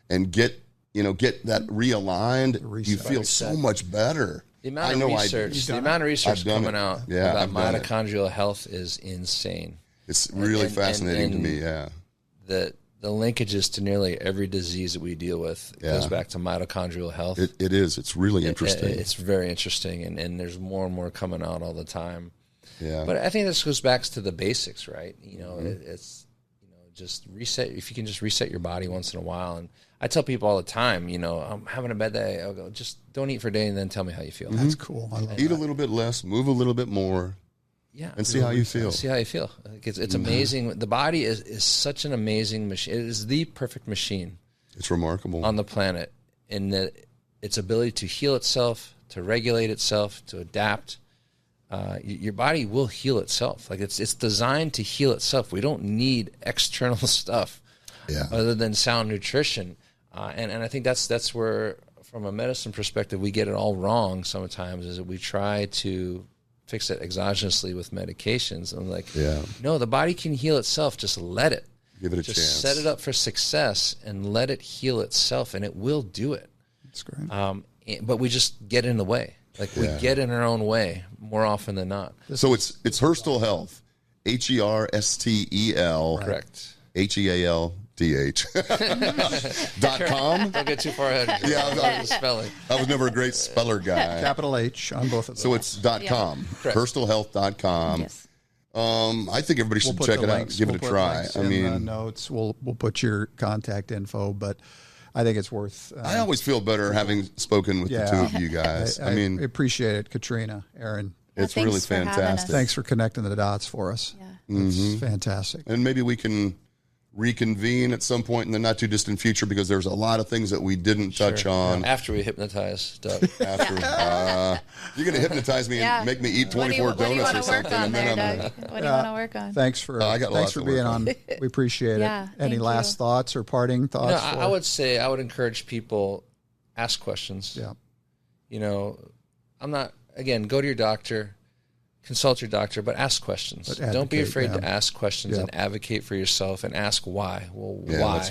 and get that realigned. You feel so much better. The amount of research coming out about mitochondrial health is insane. It's really fascinating to me. Yeah. The linkages to nearly every disease that we deal with goes back to mitochondrial health. It is. It's really interesting. It's very interesting, and there's more and more coming out all the time. Yeah. But I think this goes back to the basics, right? It's just reset. If you can just reset your body once in a while, and I tell people all the time, I'm having a bad day. I'll go, just don't eat for a day, and then tell me how you feel. That's cool. I love Eat a little bit less, move a little bit more. Yeah, and see how you feel. See how you feel. It's amazing. The body is such an amazing machine. It is the perfect machine. It's remarkable on the planet in that its ability to heal itself, to regulate itself, to adapt. Your body will heal itself. Like it's designed to heal itself. We don't need external stuff other than sound nutrition. And I think that's where, from a medicine perspective, we get it all wrong sometimes. Is that we try to fix it exogenously with medications. I'm like, no, the body can heal itself. Just let it. Give it a chance. Just set it up for success and let it heal itself, and it will do it. That's great. But we just get in the way. Like we get in our own way more often than not. So it's Hurstle Health, HERSTEL. Correct. HEALTH.com. Don't get too far ahead. Yeah, spelling. I was never a great speller guy. Capital H on both of them. So it's .com. HurstleHealth.com. Yes. I think everybody should check it out. Give it a try. I mean, notes. We'll put your contact info, but I think it's worth. I always feel better having spoken with the two of you guys. I mean, appreciate it, Katrina, Aaron. It's really fantastic. Thanks for connecting the dots for us. Yeah. It's fantastic. And maybe we can reconvene at some point in the not too distant future, because there's a lot of things that we didn't touch on. After we hypnotize Doug. You're going to hypnotize me and make me eat 24 donuts or something. What do you want to work on? Thanks for being on. We appreciate it. Any last thoughts or parting thoughts? I would say I would encourage people, ask questions. Yeah. I'm not, again, go to your doctor, consult your doctor, but ask questions. Don't be afraid to ask questions and advocate for yourself and ask why. Well, why?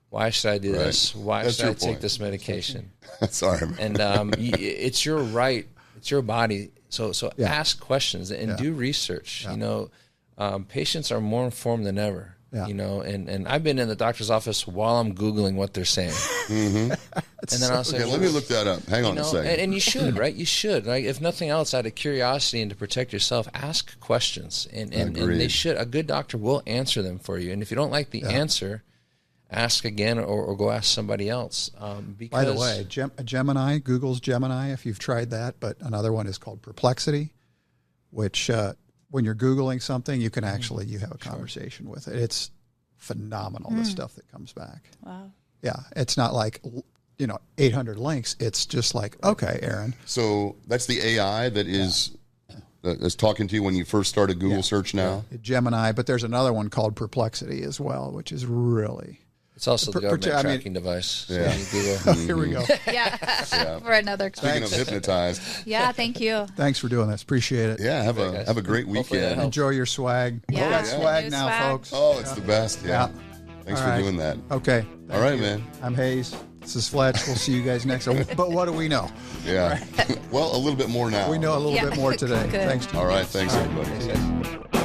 Why should I do this? Why should I take this medication? Sorry, man. And it's your right. It's your body. So ask questions and do research. Yeah. Patients are more informed than ever. Yeah. And I've been in the doctor's office while I'm Googling what they're saying. Mm-hmm. And then I'll say, let me look that up. Hang on a second. And you should, right? You should. Like, if nothing else, out of curiosity and to protect yourself, ask questions. And they should. A good doctor will answer them for you. And if you don't like the answer, ask again or go ask somebody else. Because, by the way, Gemini, Google's Gemini, if you've tried that, but another one is called Perplexity, which when you're Googling something, you can actually, you have a conversation with it. It's phenomenal, the stuff that comes back. Wow. Yeah. It's not like, 800 links. It's just like, okay, Aaron. So that's the AI that is talking to you when you first started Google search now? Gemini, but there's another one called Perplexity as well, which is really... It's also the government tracking device. So Yeah. Here we go. Yeah. For another Speaking of hypnotized. Yeah, thank you. Thanks for doing this. Appreciate it. Yeah, have a great weekend. Enjoy your swag. Yeah. We got swag New now, swag. folks. Oh, it's the best. Yeah. Thanks All for right. doing that. Okay. All right, man. I'm Hayes. This is Fletch. We'll see you guys next time. But what do we know? Yeah. Well, a little bit more now. We know a little bit more today. Good. Thanks. All right. Thanks, everybody.